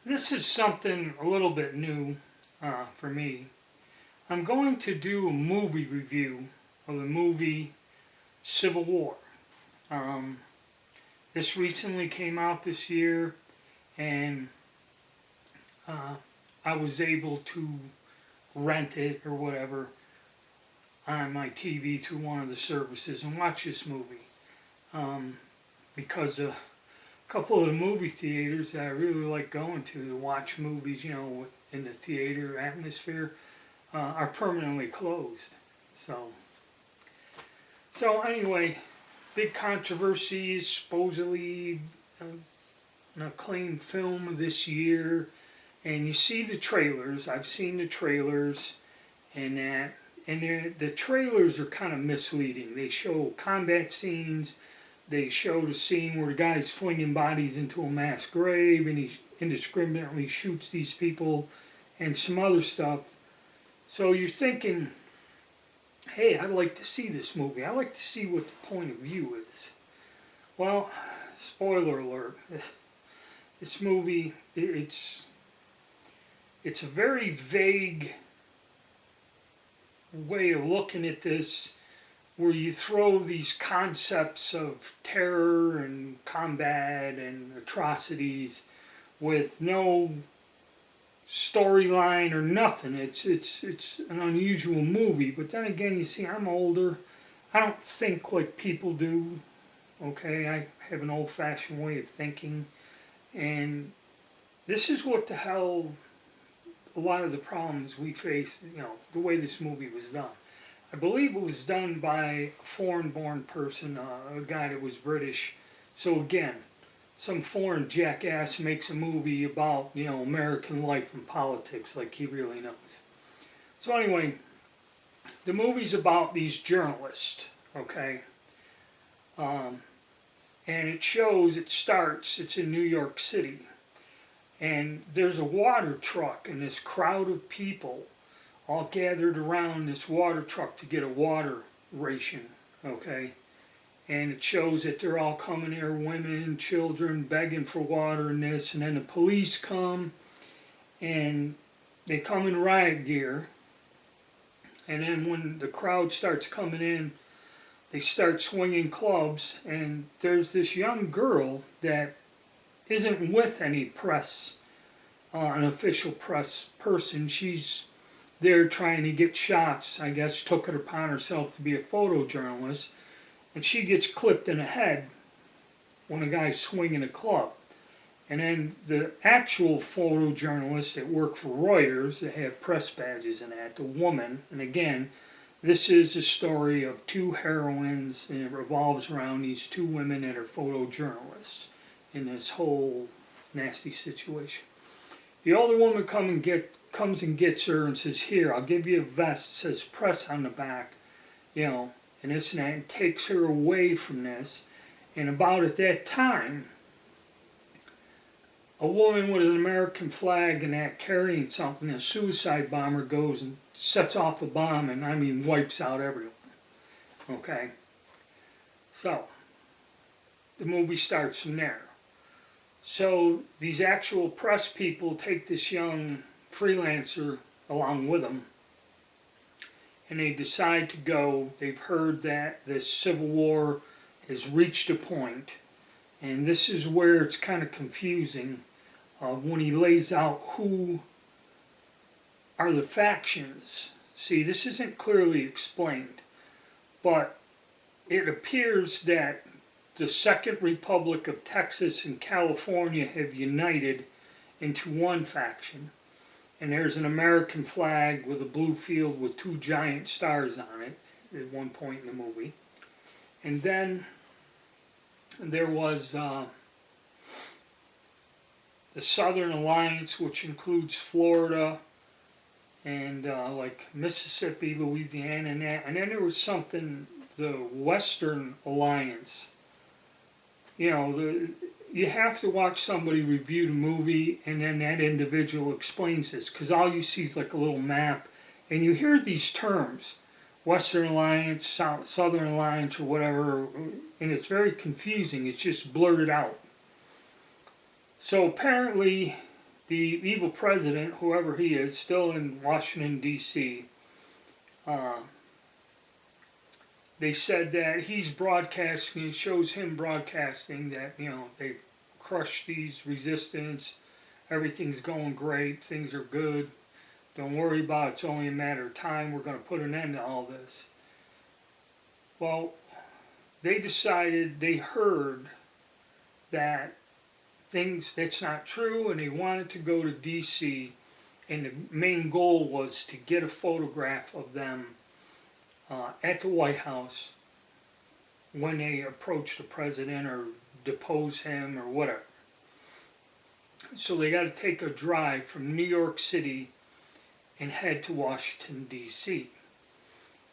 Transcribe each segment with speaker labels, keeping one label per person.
Speaker 1: This is something a little bit new for me. I'm going to do a movie review of the movie Civil War. Um, this recently came out this year, and uh, I was able to rent it or whatever on my TV through one of the services and watch this movie. Because a couple of the movie theaters that I really like going to watch movies, in the theater atmosphere, are permanently closed. So, anyway, big controversy is supposedly an acclaimed film this year, and you see the trailers. I've seen the trailers, and the trailers are kind of misleading. They show combat scenes. They show the scene where the guy's flinging bodies into a mass grave, and he indiscriminately shoots these people, and some other stuff. So you're thinking, hey, I'd like to see this movie. I'd like to see what the point of view is. Well, spoiler alert. This movie, it's a very vague way of looking at this, where you throw these concepts of terror and combat and atrocities with no storyline or nothing. It's an unusual movie. But then again, you see, I'm older. I don't think like people do. Okay, I have an old-fashioned way of thinking, and this is what the hell a lot of the problems we face. The way this movie was done. I believe it was done by a foreign-born person, a guy that was British. So again, some foreign jackass makes a movie about, American life and politics like he really knows. So anyway, the movie's about these journalists, okay? And it's in New York City. And there's a water truck and this crowd of people all gathered around this water truck to get a water ration, okay? And it shows that they're all coming here, women and children, begging for water and this, and then the police come, and they come in riot gear, and then when the crowd starts coming in, they start swinging clubs, and there's this young girl that isn't with any press, an official press person. She's there trying to get shots, I guess, took it upon herself to be a photojournalist, and she gets clipped in the head when a guy's swinging a club. And then the actual photojournalists that work for Reuters, that have press badges and that, the woman, and again, this is a story of two heroines, and it revolves around these two women that are photojournalists in this whole nasty situation. The older woman comes and gets her and says, here, I'll give you a vest, says press on the back, and this and that, and takes her away from this. And about at that time, a woman with an American flag and that carrying something, a suicide bomber goes and sets off a bomb and wipes out everyone. Okay? So, the movie starts from there. So, these actual press people take this young freelancer along with them, and they decide to go. They've heard that this Civil War has reached a point, and this is where it's kind of confusing when he lays out who are the factions. See, this isn't clearly explained, but it appears that the Second Republic of Texas and California have united into one faction. And there's an American flag with a blue field with two giant stars on it at one point in the movie. And then there was the Southern Alliance, which includes Florida and like Mississippi, Louisiana, and that. And then there was something, the Western Alliance. You have to watch somebody review the movie, and then that individual explains this, because all you see is like a little map, and you hear these terms, Western Alliance, Southern Alliance, or whatever, and it's very confusing. It's just blurted out. So apparently, the evil president, whoever he is, still in Washington, D.C., they said that he's broadcasting, it shows him broadcasting that, they've crushed these resistance, everything's going great, things are good, don't worry about it, it's only a matter of time, we're going to put an end to all this. Well, they decided, they heard that that's not true, and they wanted to go to D.C., and the main goal was to get a photograph of them at the White House when they approach the president or depose him or whatever. So they got to take a drive from New York City and head to Washington, D.C.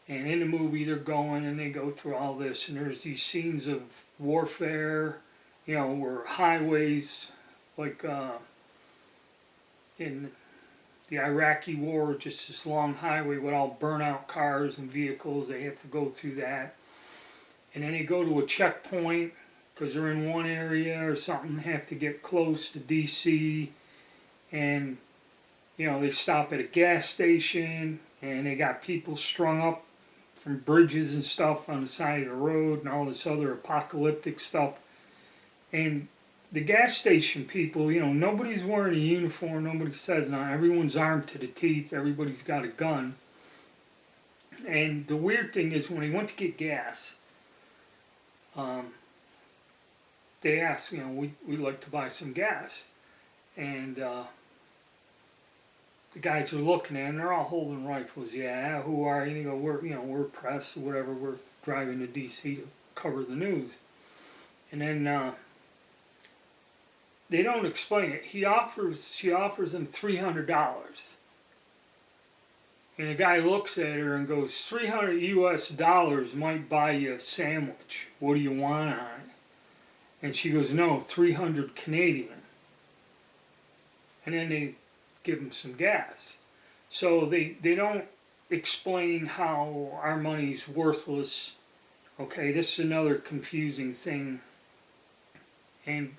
Speaker 1: And in the movie they're going and they go through all this, and there's these scenes of warfare, where highways, like in the Iraqi war, just this long highway with all burnt-out cars and vehicles. They have to go through that. And then they go to a checkpoint because they're in one area or something, have to get close to D.C. And, they stop at a gas station, and they got people strung up from bridges and stuff on the side of the road and all this other apocalyptic stuff. And the gas station people, nobody's wearing a uniform, nobody says nothing, everyone's armed to the teeth, everybody's got a gun. And the weird thing is, when they went to get gas, they asked, we'd like to buy some gas. And the guys are looking at them, they're all holding rifles. Yeah, who are you? And they go, we're press or whatever, we're driving to D.C. to cover the news. And then they don't explain it. She offers them $300. And the guy looks at her and goes, $300 US might buy you a sandwich. What do you want on it? And she goes, no, 300 Canadian. And then they give him some gas. So they don't explain how our money's worthless. Okay, this is another confusing thing. And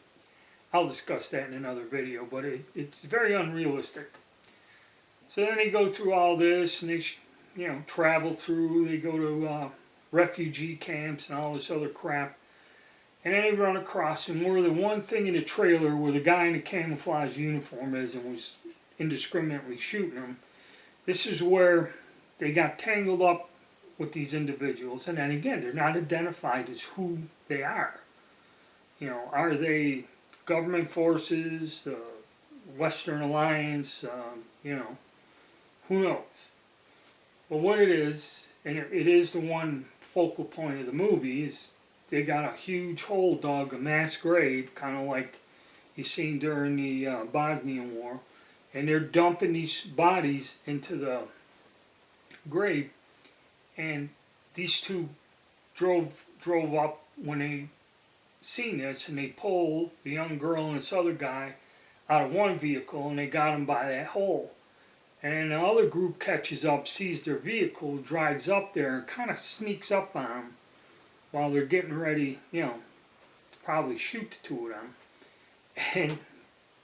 Speaker 1: I'll discuss that in another video, but it's very unrealistic. So then they go through all this, and they travel through, they go to refugee camps and all this other crap. And then they run across, and where the one thing in the trailer where the guy in the camouflage uniform is and was indiscriminately shooting them, this is where they got tangled up with these individuals. And then again, they're not identified as who they are. Are they government forces, Western Alliance, who knows? Well, what it is, and it is the one focal point of the movie, is they got a huge hole dug, a mass grave, kind of like you seen during the Bosnian War, and they're dumping these bodies into the grave. And these two drove up when they seen this, and they pulled the young girl and this other guy out of one vehicle, and they got them by that hole. And then the other group catches up, sees their vehicle, drives up there, and kind of sneaks up on them while they're getting ready, to probably shoot the two of them. And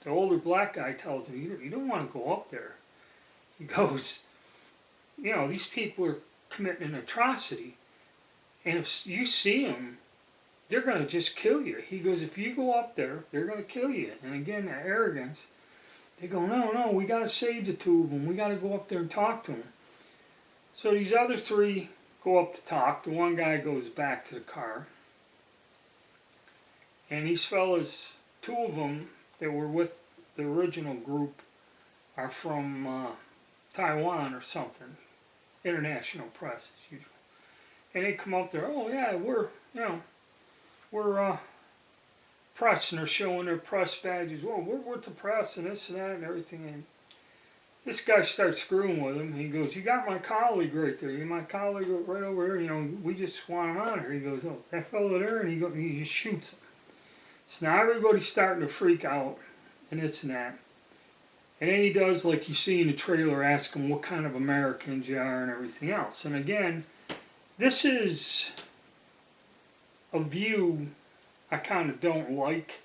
Speaker 1: the older black guy tells him, you don't want to go up there. He goes, these people are committing an atrocity, and if you see them, they're going to just kill you. He goes, if you go up there, they're going to kill you. And again, that arrogance. They go, no, we got to save the two of them. We got to go up there and talk to them. So these other three go up to talk. The one guy goes back to the car. And these fellas, two of them that were with the original group are from Taiwan or something. International press, as usual. And they come up there, oh yeah, we're press, and they're showing their press badges. Well, we're with the press and this and that and everything. And this guy starts screwing with him. He goes, you got my colleague right there. You're my colleague right over here. We just want him on here. He goes, oh, that fellow there, and he just shoots him. So now everybody's starting to freak out and this and that. And then he does, like you see in the trailer, ask him what kind of Americans you are and everything else. And again, this is a view I kind of don't like.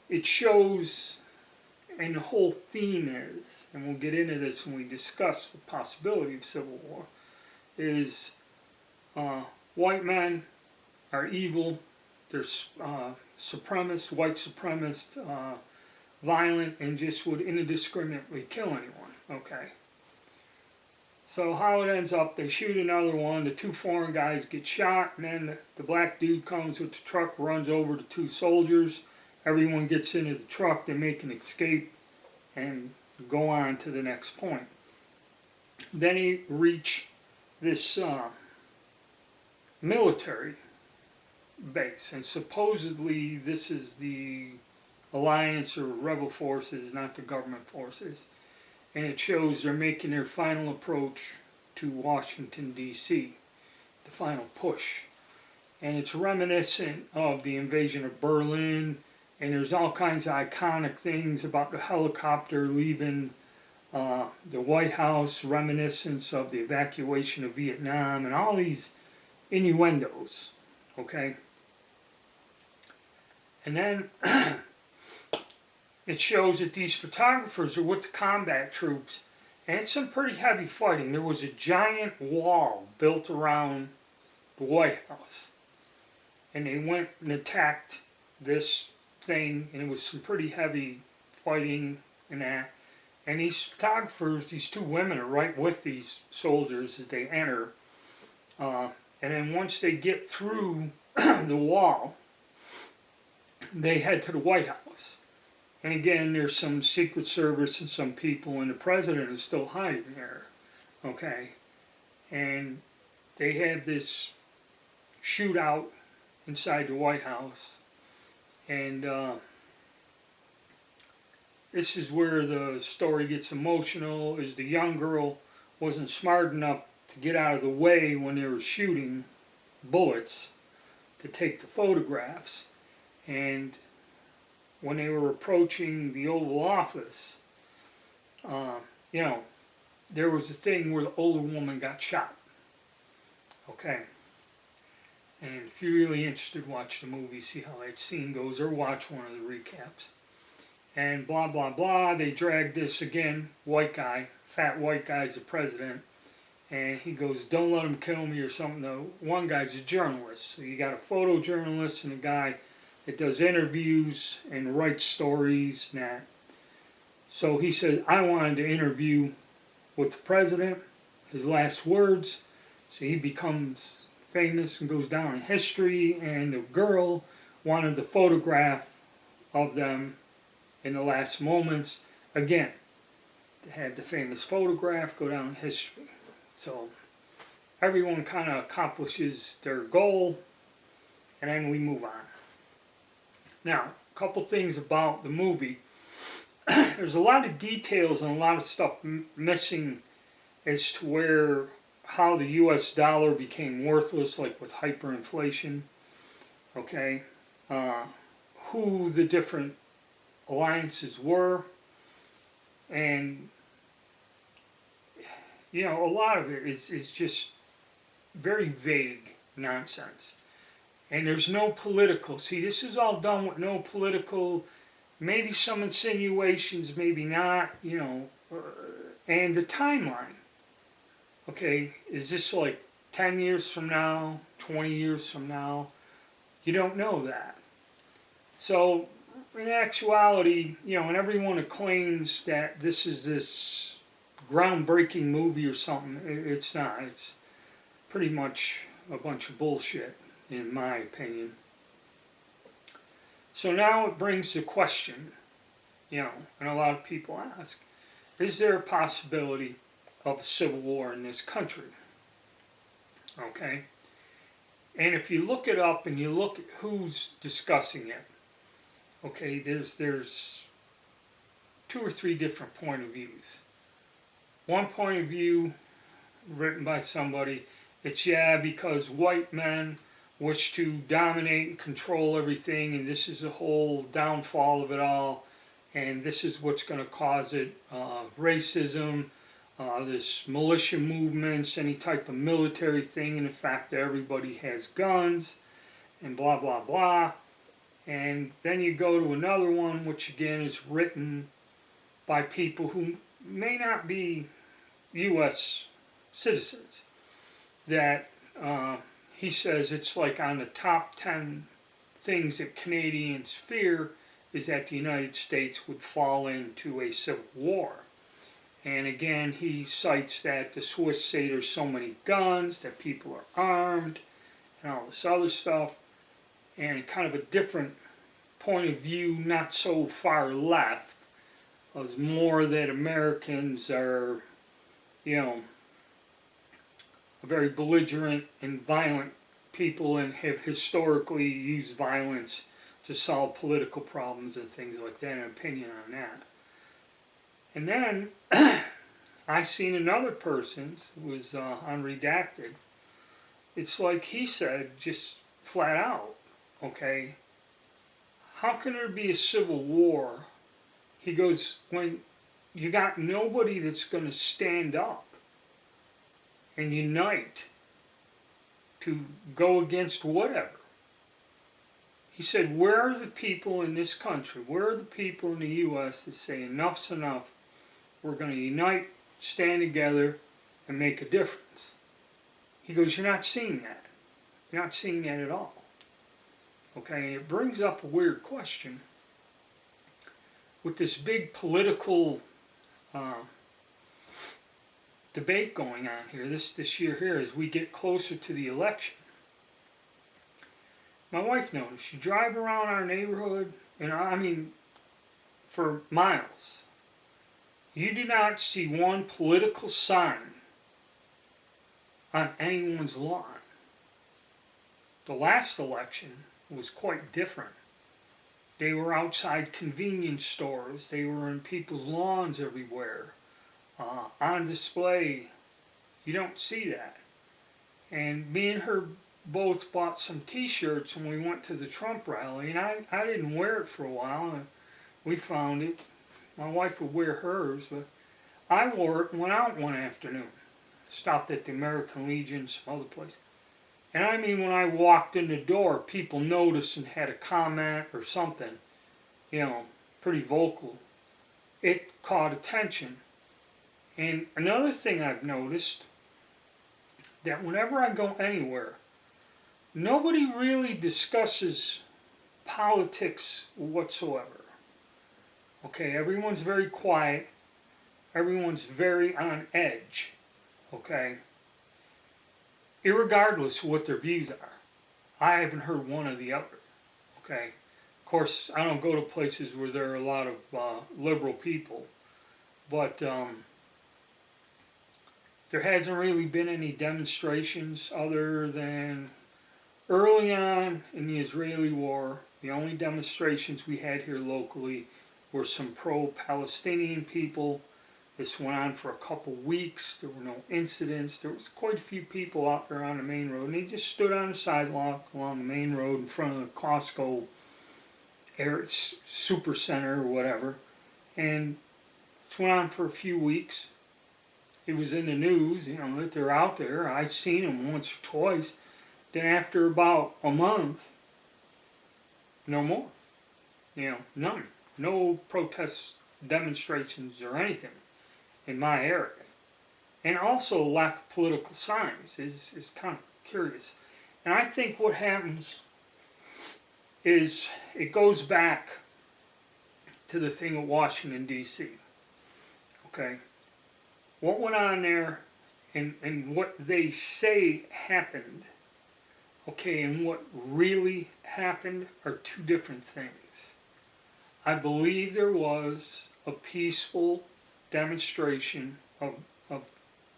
Speaker 1: It shows, and the whole theme is, and we'll get into this when we discuss the possibility of civil war, is white men are evil, they're supremacist, white supremacist, violent, and just would indiscriminately kill anyone, okay? So how it ends up, they shoot another one, the two foreign guys get shot, and then the black dude comes with the truck, runs over the two soldiers, everyone gets into the truck, they make an escape, and go on to the next point. Then they reach this military base, and supposedly this is the alliance or rebel forces, not the government forces, and it shows they're making their final approach to Washington, D.C., the final push. And it's reminiscent of the invasion of Berlin, and there's all kinds of iconic things about the helicopter leaving the White House, reminiscence of the evacuation of Vietnam, and all these innuendos, okay? And then it shows that these photographers are with the combat troops, and it's some pretty heavy fighting. There was a giant wall built around the White House, and they went and attacked this thing, and it was some pretty heavy fighting and that. And these photographers, these two women, are right with these soldiers as they enter. And then once they get through the wall, they head to the White House. And again, there's some Secret Service and some people, and the president is still hiding there. Okay? And they have this shootout inside the White House. And this is where the story gets emotional, is the young girl wasn't smart enough to get out of the way when they were shooting bullets to take the photographs. And when they were approaching the Oval Office, you know, there was a thing where the older woman got shot. Okay? And if you're really interested, watch the movie, see how that scene goes, or watch one of the recaps. And blah, blah, blah, they drag this again, white guy, fat white guy's the president, and he goes, don't let him kill me or something. The one guy's a journalist, so you got a photojournalist and a guy that does interviews and writes stories and that. So he said, I wanted to interview with the president, his last words, so he becomes famous and goes down in history, and the girl wanted the photograph of them in the last moments, again, to have the famous photograph go down in history. So everyone kind of accomplishes their goal, and then we move on. Now, a couple things about the movie. There's a lot of details and a lot of stuff missing as to how the U.S. dollar became worthless, like with hyperinflation, okay? Who the different alliances were, and you know, a lot of it is just very vague nonsense. And there's no political. See, this is all done with no political, maybe some insinuations, maybe not, you know, and the timeline. Okay, is this like 10 years from now, 20 years from now? You don't know that. So, in actuality, you know, and everyone claims that this is this groundbreaking movie or something, it's not. It's pretty much a bunch of bullshit, in my opinion. So now it brings the question, you know, and a lot of people ask, is there a possibility of a civil war in this country? Okay? And if you look it up and you look at who's discussing it, okay, there's 2 or 3 different point of views. One point of view, written by somebody, it's because white men wish to dominate and control everything, and this is the whole downfall of it all, and this is what's going to cause it, racism, this militia movements, any type of military thing, and the fact that everybody has guns, and blah, blah, blah. And then you go to another one, which again is written by people who may not be U.S. citizens. That he says it's like on the top 10 things that Canadians fear is that the United States would fall into a civil war. And again, he cites that the Swiss say there's so many guns, that people are armed, and all this other stuff. And kind of a different point of view, not so far left, was more that Americans are, you know, a very belligerent and violent people and have historically used violence to solve political problems and things like that, an opinion on that. And then I seen another person who was on Redacted. It's like he said, just flat out, okay, how can there be a civil war? He goes, when you got nobody that's going to stand up and unite to go against whatever. He said, where are the people in this country, where are the people in the U.S. that say enough's enough, we're going to unite, stand together, and make a difference? He goes, you're not seeing that. You're not seeing that at all. Okay, and it brings up a weird question. With this big political debate going on here, this year here, as we get closer to the election, my wife noticed, you drive around our neighborhood, and I mean, for miles, you do not see one political sign on anyone's lawn. The last election was quite different. They were outside convenience stores, they were in people's lawns everywhere, on display. You don't see that. And me and her both bought some t-shirts when we went to the Trump rally, and I didn't wear it for a while, and we found it. My wife would wear hers, but I wore it and went out one afternoon. Stopped at the American Legion, some other place. And I mean, when I walked in the door, people noticed and had a comment or something, you know, pretty vocal. It caught attention. And another thing I've noticed, that whenever I go anywhere, nobody really discusses politics whatsoever. Okay, everyone's very quiet. Everyone's very on edge. Okay? Irregardless of what their views are. I haven't heard one or the other. Okay? Of course, I don't go to places where there are a lot of liberal people. But there hasn't really been any demonstrations other than early on in the Israeli war. The only demonstrations we had here locally were some pro-Palestinian people. This went on for a couple weeks. There were no incidents. There was quite a few people out there on the main road, and they just stood on the sidewalk along the main road in front of the Costco super center or whatever. And this went on for a few weeks. It was in the news, you know, that they're out there. I'd seen them once or twice. Then after about a month, no more. You know, none. No protests, demonstrations, or anything in my area. And also lack of political signs is kind of curious. And I think what happens is it goes back to the thing of Washington, D.C. Okay? What went on there and what they say happened, okay, and what really happened are two different things. I believe there was a peaceful demonstration of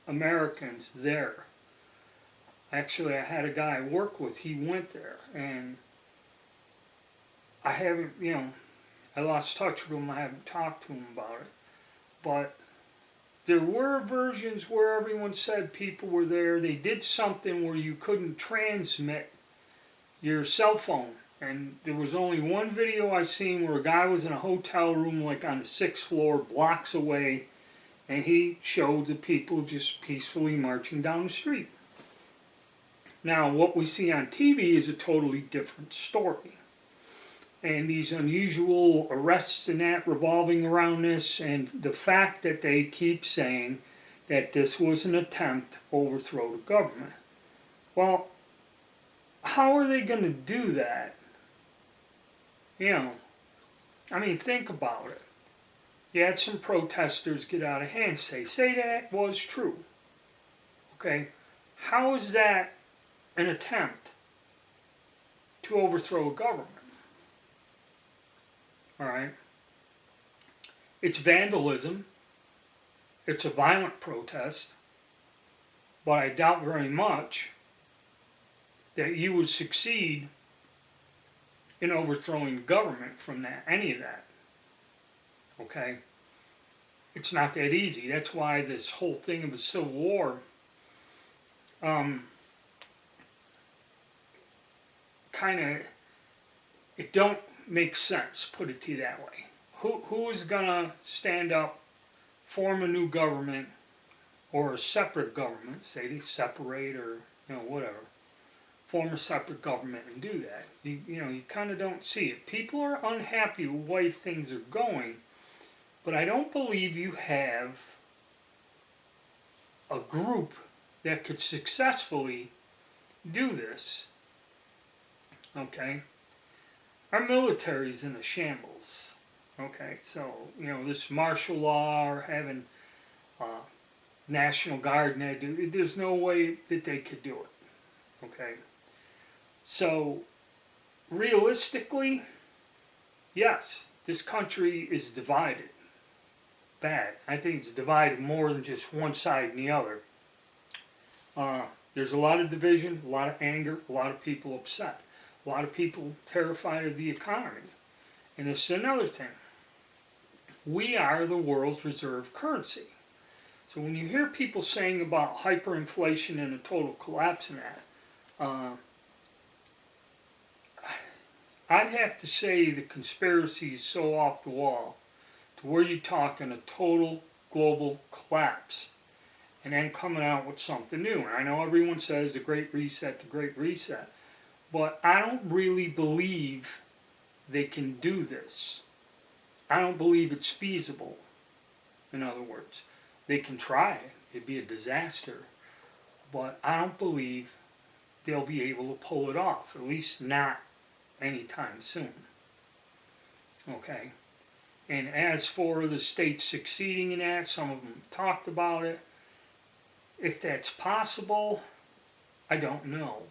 Speaker 1: Americans there. Actually, I had a guy I work with, he went there, and I haven't, you know, I lost touch with him, I haven't talked to him about it, but there were versions where everyone said people were there. They did something where you couldn't transmit your cell phone. And there was only one video I seen where a guy was in a hotel room like on the 6th floor, blocks away, and he showed the people just peacefully marching down the street. Now, what we see on TV is a totally different story. and these unusual arrests and that revolving around this, and the fact that they keep saying that this was an attempt to overthrow the government. Well, how are they going to do that? You know, I mean, think about it. You had some protesters get out of hand, say that was true. Okay, how is that an attempt to overthrow a government? All right, it's vandalism. It's a violent protest, but I doubt very much that you would succeed in overthrowing the government from that, any of that. Okay? It's not that easy. That's why this whole thing of a civil war kind of, it don't make sense, put it to you that way. Who's gonna stand up, form a new government, or a separate government, say they separate or, whatever, form a separate government and do that? You kind of don't see it. People are unhappy with the way things are going, but I don't believe you have a group that could successfully do this. Okay? Our military's in a shambles. Okay, so, this martial law or having National Guard, and there's no way that they could do it. Okay? So, realistically, yes, this country is divided. Bad. I think it's divided more than just one side and the other. There's a lot of division, a lot of anger, a lot of people upset, a lot of people terrified of the economy. And this is another thing. We are the world's reserve currency. So when you hear people saying about hyperinflation and a total collapse in that, I'd have to say the conspiracy is so off the wall to where you're talking a total global collapse and then coming out with something new. And I know everyone says the Great Reset, but I don't really believe they can do this. I don't believe it's feasible. In other words, they can try it. It'd be a disaster. But I don't believe they'll be able to pull it off, at least not anytime soon. Okay? And as for the states succeeding in that, some of them talked about it. If that's possible, I don't know.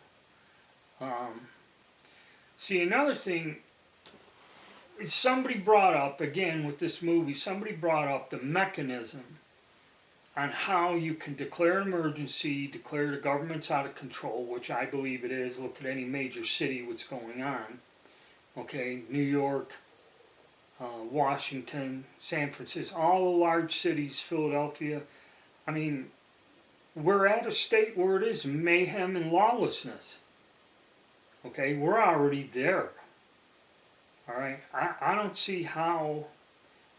Speaker 1: See, another thing is somebody brought up, again with this movie, somebody brought up the mechanism on how you can declare an emergency, declare the government's out of control, which I believe it is. Look at any major city, what's going on. Okay, New York, Washington, San Francisco, all the large cities, Philadelphia. I mean, we're at a state where it is mayhem and lawlessness. Okay, we're already there. All right, I don't see how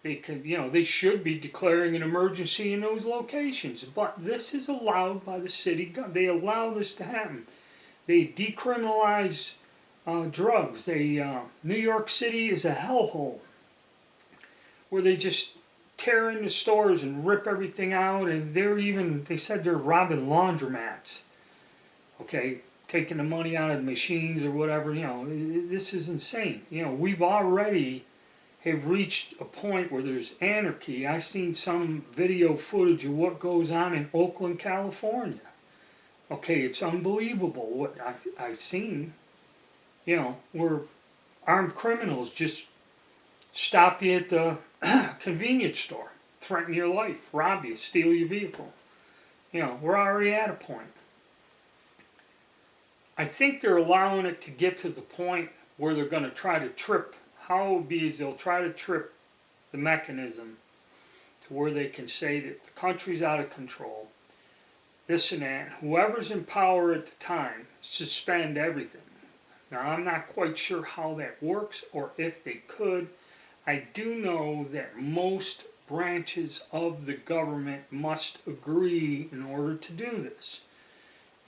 Speaker 1: they can, they should be declaring an emergency in those locations. But this is allowed by the city government. They allow this to happen. They decriminalize drugs. New York City is a hellhole where they just tear in the stores and rip everything out. And they said they're robbing laundromats. Okay, taking the money out of the machines or whatever. This is insane. We've already have reached a point where there's anarchy. I seen some video footage of what goes on in Oakland, California. Okay, it's unbelievable what I've seen. Where armed criminals just stop you at the convenience store, threaten your life, rob you, steal your vehicle. We're already at a point. I think they're allowing it to get to the point where they're going to try to trip. How it will be is they'll try to trip the mechanism to where they can say that the country's out of control, this and that. Whoever's in power at the time, suspend everything. Now, I'm not quite sure how that works or if they could. I do know that most branches of the government must agree in order to do this.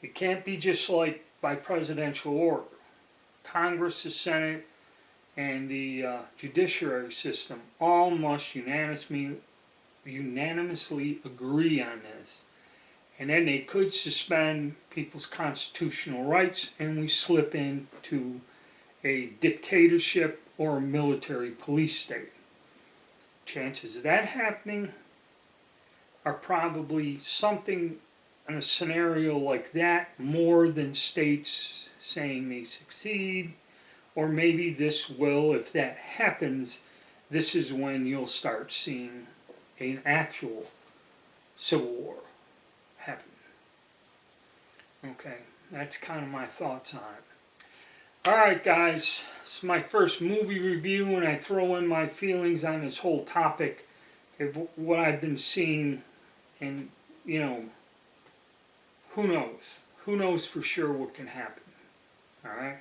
Speaker 1: It can't be just like by presidential order. Congress, the Senate, and the judiciary system all must unanimously agree on this. And then they could suspend people's constitutional rights, and we slip into a dictatorship or a military police state. Chances of that happening are probably something in a scenario like that more than states saying they succeed, or maybe this will, if that happens, this is when you'll start seeing an actual civil war happen. Okay, that's kind of my thoughts on it. Alright guys, it's my first movie review, and I throw in my feelings on this whole topic of what I've been seeing, and who knows? Who knows for sure what can happen? Alright?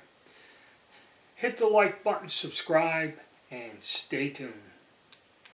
Speaker 1: Hit the like button, subscribe, and stay tuned.